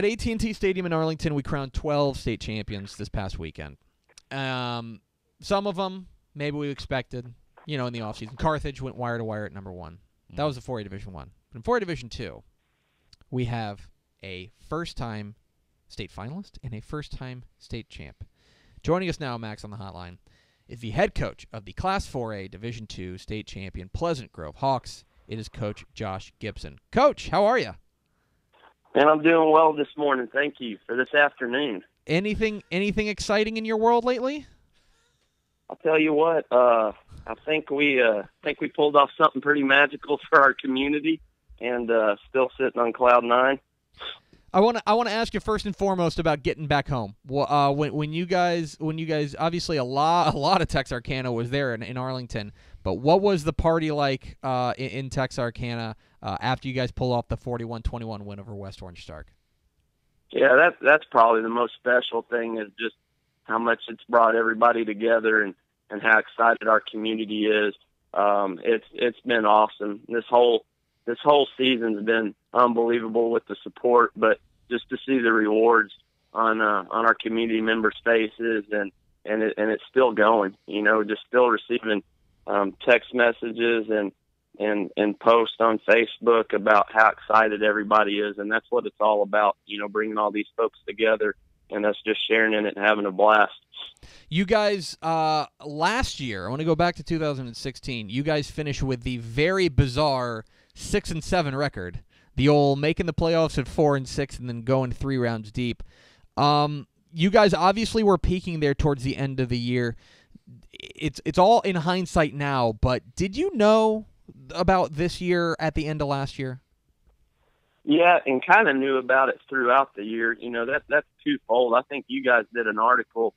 at AT&T Stadium in Arlington, we crowned 12 state champions this past weekend. Some of them maybe we expected, in the offseason. Carthage went wire to wire at number 1. That was the 4A Division 1. But in 4A Division 2, we have a first-time state finalist and a first-time state champ. Joining us now, Max, on the hotline, is the head coach of the Class 4A Division 2 state champion Pleasant Grove Hawks. It is Coach Josh Gibson. Coach, how are you? And I'm doing well this morning. Thank you for this afternoon. Anything exciting in your world lately? I'll tell you what. I think we pulled off something pretty magical for our community, and still sitting on cloud 9. I want to ask you first and foremost about getting back home. When you guys obviously a lot of Texarkana was there in Arlington, but what was the party like in Texarkana after you guys pull off the 41-21 win over West Orange Stark? Yeah, that's probably the most special thing, is just how much it's brought everybody together and how excited our community is. It's been awesome. This whole season's been unbelievable with the support, but just to see the rewards on our community members' faces, and it's still going. Just still receiving text messages and posts on Facebook about how excited everybody is, and that's what it's all about. Bringing all these folks together and us just sharing in it and having a blast. You guys, last year, I want to go back to 2016. You guys finished with the very bizarre 6-7 record. The old making the playoffs at 4-6 and then going 3 rounds deep. You guys obviously were peaking there towards the end of the year. It's all in hindsight now, but did you know about this year at the end of last year? Yeah, and kind of knew about it throughout the year. That's twofold. I think you guys did an article.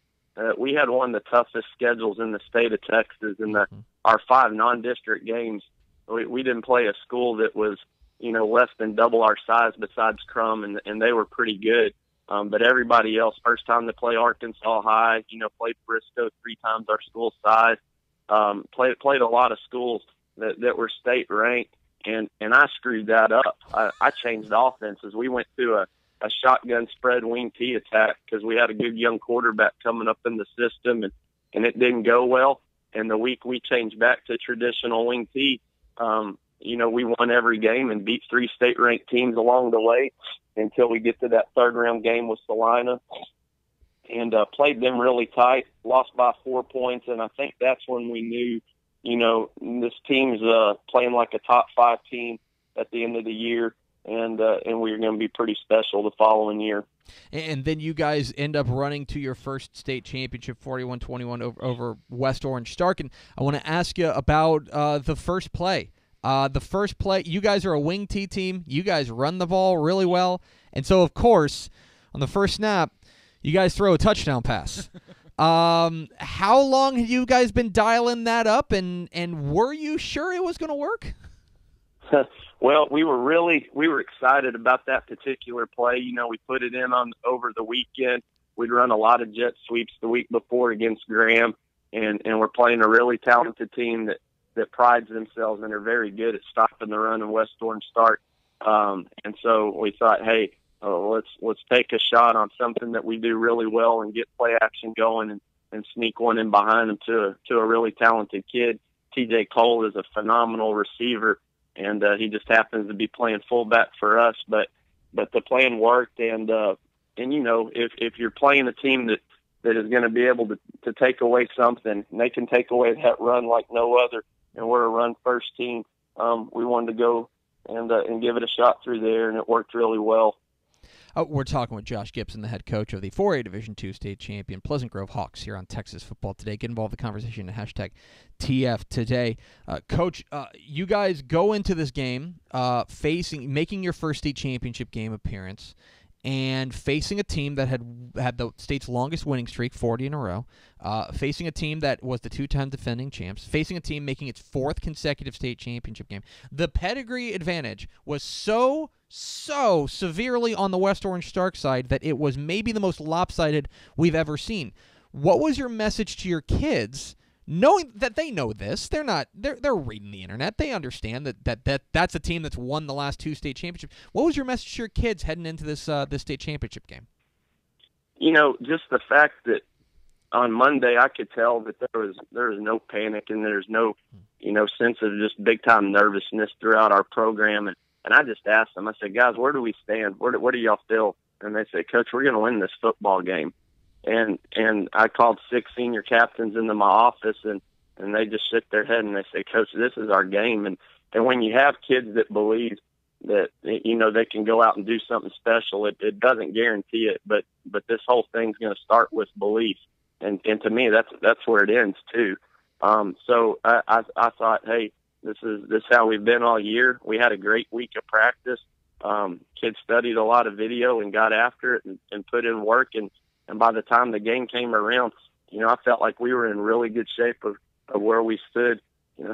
We had one of the toughest schedules in the state of Texas, and our 5 non-district games, we didn't play a school that was, less than double our size besides Crum, and they were pretty good. But everybody else, first time to play Arkansas High, played Briscoe 3 times our school size, played a lot of schools that were state ranked, and I screwed that up. I changed offenses. We went to a shotgun spread wing T attack because we had a good young quarterback coming up in the system, and it didn't go well. And the week we changed back to traditional wing T, we won every game and beat 3 state-ranked teams along the way until we get to that third-round game with Salina, and played them really tight, lost by 4 points, and I think that's when we knew, this team's playing like a top 5 team at the end of the year, and we were going to be pretty special the following year. And then you guys end up running to your first state championship, 41-21 over West Orange Stark, and I want to ask you about the first play. You guys are a wing T team. You guys run the ball really well. And so, of course, on the first snap, you guys throw a touchdown pass. How long have you guys been dialing that up, and were you sure it was going to work? Well, we were excited about that particular play. We put it in over the weekend. We'd run a lot of jet sweeps the week before against Graham, and we're playing a really talented team that prides themselves and are very good at stopping the run in West Orange Stark. And so we thought, hey, let's take a shot on something that we do really well and get play action going and sneak one in behind them to a really talented kid. TJ Cole is a phenomenal receiver, and he just happens to be playing fullback for us. But the plan worked, and if you're playing a team that is going to be able to take away something, and they can take away that run like no other, and we're a run-first team, we wanted to go and give it a shot through there, and it worked really well. We're talking with Josh Gibson, the head coach of the 4A Division II state champion Pleasant Grove Hawks here on Texas Football Today. Get involved in the conversation at hashtag TF Today. Coach, you guys go into this game making your first state championship game appearance, and facing a team that had the state's longest winning streak, 40 in a row, facing a team that was the 2-time defending champs, facing a team making its 4th consecutive state championship game. The pedigree advantage was so severely on the West Orange Stark side that it was maybe the most lopsided we've ever seen. What was your message to your kids knowing that they know this, they're reading the internet. They understand that's a team that's won the last 2 state championships. What was your message to your kids heading into this state championship game? Just the fact that on Monday I could tell that there was no panic and there's no, sense of just big time nervousness throughout our program. And I just asked them, I said, guys, where do we stand? Where do y'all feel? And they said, Coach, we're going to win this football game. And I called 6 senior captains into my office, and they just shook their head and they say, Coach, this is our game. And when you have kids that believe that, they can go out and do something special, it doesn't guarantee it, but this whole thing's going to start with belief. And to me, that's where it ends too. So I thought, hey, this is how we've been all year. We had a great week of practice. Kids studied a lot of video and got after it and put in work. And by the time the game came around, I felt like we were in really good shape of where we stood,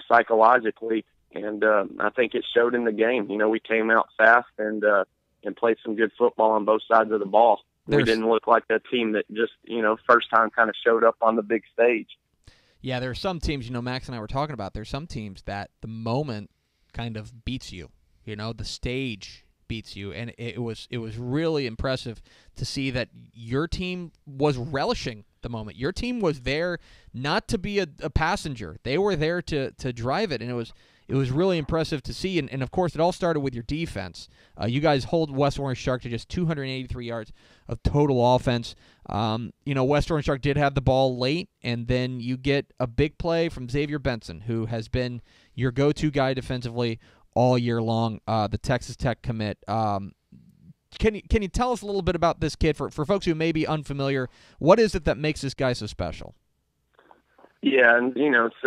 psychologically. And I think it showed in the game. We came out fast and played some good football on both sides of the ball. We didn't look like that team that just, first time kind of showed up on the big stage. Yeah, there are some teams, Max and I were talking about, there's some teams that the moment kind of beats you. The stage beats you, and it was really impressive to see that your team was relishing the moment. Your team was there not to be a passenger. They were there to drive it, and it was really impressive to see. And of course, it all started with your defense. You guys hold West Orange Shark to just 283 yards of total offense. West Orange Shark did have the ball late, and then you get a big play from Xavier Benson, who has been your go-to guy defensively all year long, the Texas Tech commit. Can you tell us a little bit about this kid for folks who may be unfamiliar? What is it that makes this guy so special? Yeah, and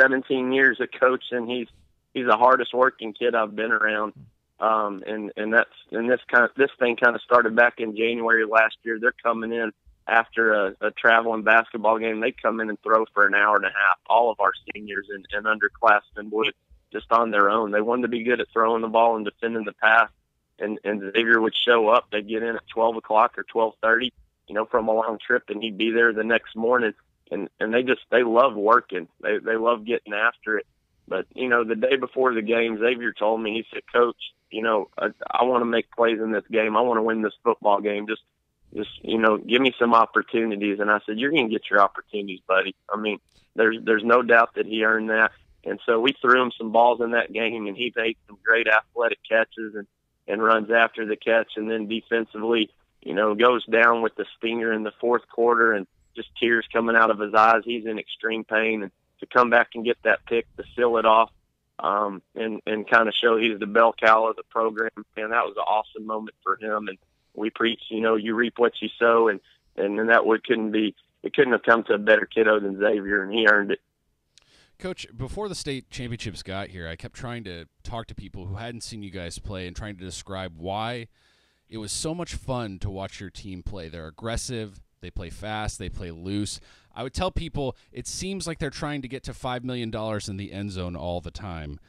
17 years of coaching, he's the hardest working kid I've been around. This thing kind of started back in January last year. They're coming in after a traveling basketball game. They come in and throw for an hour and a half. All of our seniors and underclassmen would, just on their own. They wanted to be good at throwing the ball and defending the pass. And Xavier would show up. They'd get in at 12 o'clock or 12:30, from a long trip, and he'd be there the next morning. And they love working. They love getting after it. But, the day before the game, Xavier told me, he said, Coach, I want to make plays in this game. I want to win this football game. Just give me some opportunities. And I said, you're going to get your opportunities, buddy. I mean, there's no doubt that he earned that. And so we threw him some balls in that game, and he made some great athletic catches and runs after the catch. And then defensively, goes down with the stinger in the fourth quarter and just tears coming out of his eyes. He's in extreme pain. And to come back and get that pick to seal it off and kind of show he's the bell cow of the program, and that was an awesome moment for him. And we preach, you reap what you sow, and that couldn't have come to a better kiddo than Xavier, and he earned it. Coach, before the state championships got here, I kept trying to talk to people who hadn't seen you guys play and trying to describe why it was so much fun to watch your team play. They're aggressive, they play fast, they play loose. I would tell people it seems like they're trying to get to $5 million in the end zone all the time.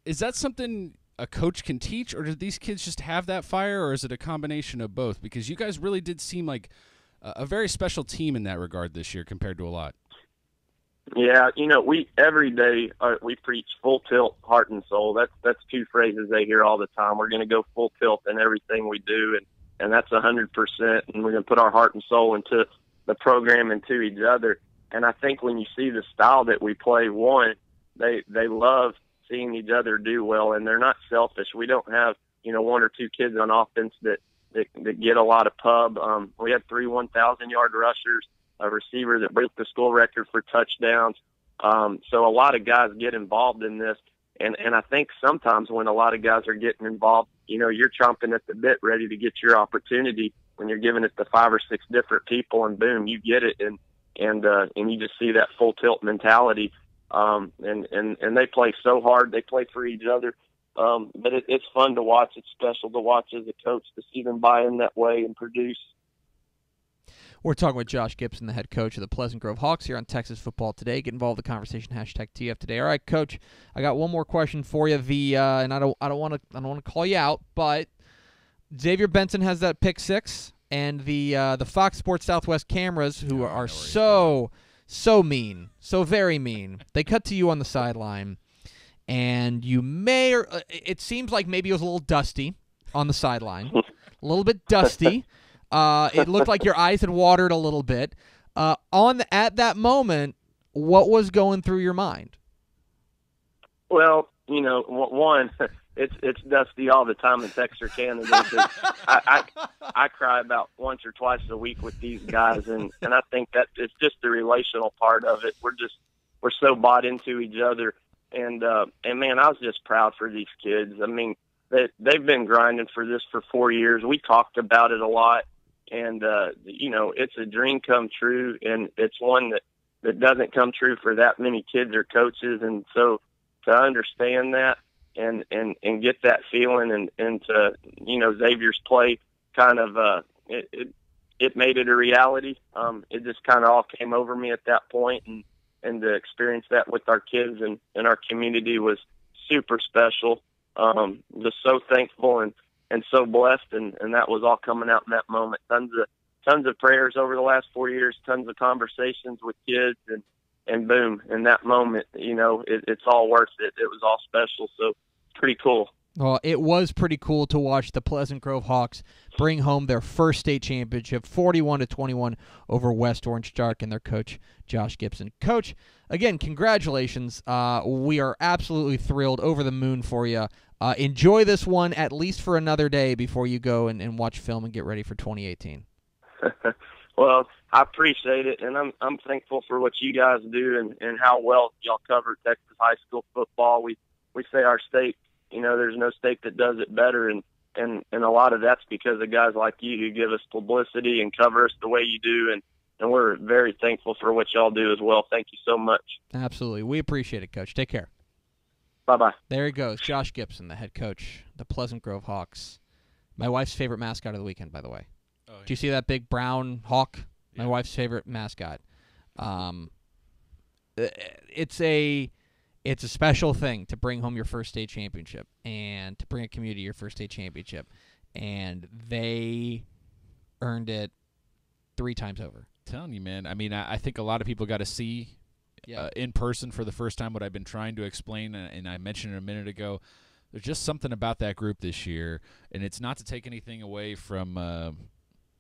Is that something a coach can teach, or do these kids just have that fire, or is it a combination of both? Because you guys really did seem like a very special team in that regard this year compared to a lot. Yeah, we every day we preach full tilt, heart and soul. That's 2 phrases they hear all the time. We're going to go full tilt in everything we do, and that's 100%. And we're going to put our heart and soul into the program and to each other. And I think when you see the style that we play, they love seeing each other do well, and they're not selfish. We don't have 1 or 2 kids on offense that get a lot of pub. We had 3 1,000-yard rushers, a receiver that broke the school record for touchdowns. So a lot of guys get involved in this. And I think sometimes when a lot of guys are getting involved, you're chomping at the bit ready to get your opportunity when you're giving it to 5 or 6 different people, and boom, you get it. And you just see that full tilt mentality. And they play so hard. They play for each other. But it's fun to watch. It's special to watch as a coach to see them buy in that way and produce. We're talking with Josh Gibson, the head coach of the Pleasant Grove Hawks here on Texas Football Today. Get involved in the conversation, #TF Today. All right, Coach, I got one more question for you. And I don't want to call you out, but Xavier Benson has that pick 6, and the Fox Sports Southwest cameras, who are so so mean, so very mean. They cut to you on the sideline, and you may or it seems like maybe it was a little dusty on the sideline, a little bit dusty. It looked like your eyes had watered a little bit. At that moment, what was going through your mind? Well, you know, one, it's dusty all the time in Texarkana. I cry about once or twice a week with these guys, and I think that it's just the relational part of it. We're so bought into each other, and man, I was just proud for these kids. I mean, they've been grinding for this for 4 years. We talked about it a lot, and you know, it's a dream come true, and it's one that doesn't come true for that many kids or coaches, and so to understand that and get that feeling and to, you know, Xavier's play kind of it made it a reality. It just kind of all came over me at that point, and to experience that with our kids and our community was super special. Just so thankful and so blessed, and that was all coming out in that moment. Tons of prayers over the last 4 years, tons of conversations with kids, and boom, in that moment, you know, it's all worth it. It was all special, so pretty cool. Well, it was pretty cool to watch the Pleasant Grove Hawks bring home their first state championship, 41-21 over West Orange Stark and their coach, Josh Gibson. Coach, again, congratulations. We are absolutely thrilled, over the moon for you. Enjoy this one at least for another day before you go and watch film and get ready for 2018. Well, I appreciate it, and I'm thankful for what you guys do and how well y'all cover Texas high school football. We say our state, you know, there's no state that does it better, and a lot of that's because of guys like you who give us publicity and cover us the way you do, and we're very thankful for what y'all do as well. Thank you so much. Absolutely. We appreciate it, Coach. Take care. Bye-bye. There he goes, Josh Gibson, the head coach, the Pleasant Grove Hawks. My wife's favorite mascot of the weekend, by the way. Oh, yeah. Did you see that big brown hawk? My wife's favorite mascot. It's a special thing to bring home your first state championship and to bring a community your first state championship, and they earned it 3 times over. I'm telling you, man. I mean, I think a lot of people got to see in person for the first time what I've been trying to explain, and I mentioned it a minute ago. There's just something about that group this year, and it's not to take anything away from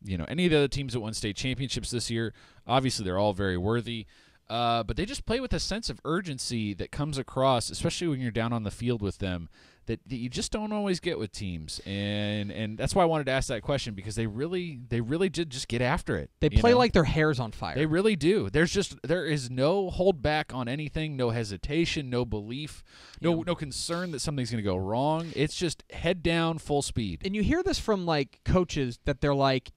you know, any of the other teams that won state championships this year. Obviously, they're all very worthy. But they just play with a sense of urgency that comes across, especially when you're down on the field with them, that you just don't always get with teams. And that's why I wanted to ask that question, because they really did just get after it. They play like their hair's on fire. They really do. There is no hold back on anything, no hesitation, no belief, no concern that something's going to go wrong. It's just head down, full speed. And you hear this from like coaches that they're like,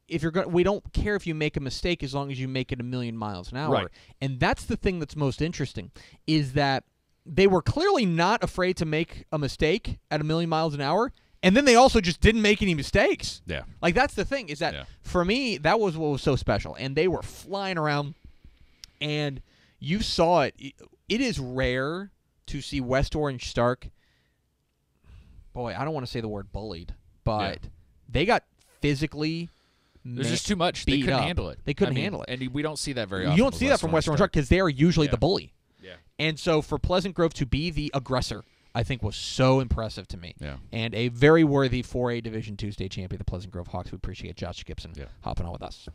we don't care if you make a mistake as long as you make it 1,000,000 miles an hour. Right. And that's the thing that's most interesting, is that they were clearly not afraid to make a mistake at 1,000,000 miles an hour, and then they also just didn't make any mistakes. Yeah. Like, that's the thing, is that for me, that was what was so special. And they were flying around, and you saw it. It is rare to see West Orange Stark, boy, I don't want to say the word bullied, but they got physically There's just too much. They couldn't handle it. They couldn't handle it. And we don't see that very often. You don't see that from West Orange Stark because they are usually the bully. Yeah. And so for Pleasant Grove to be the aggressor, I think was so impressive to me. Yeah. And a very worthy 4A Division II state champion, the Pleasant Grove Hawks. We appreciate Josh Gibson hopping on with us.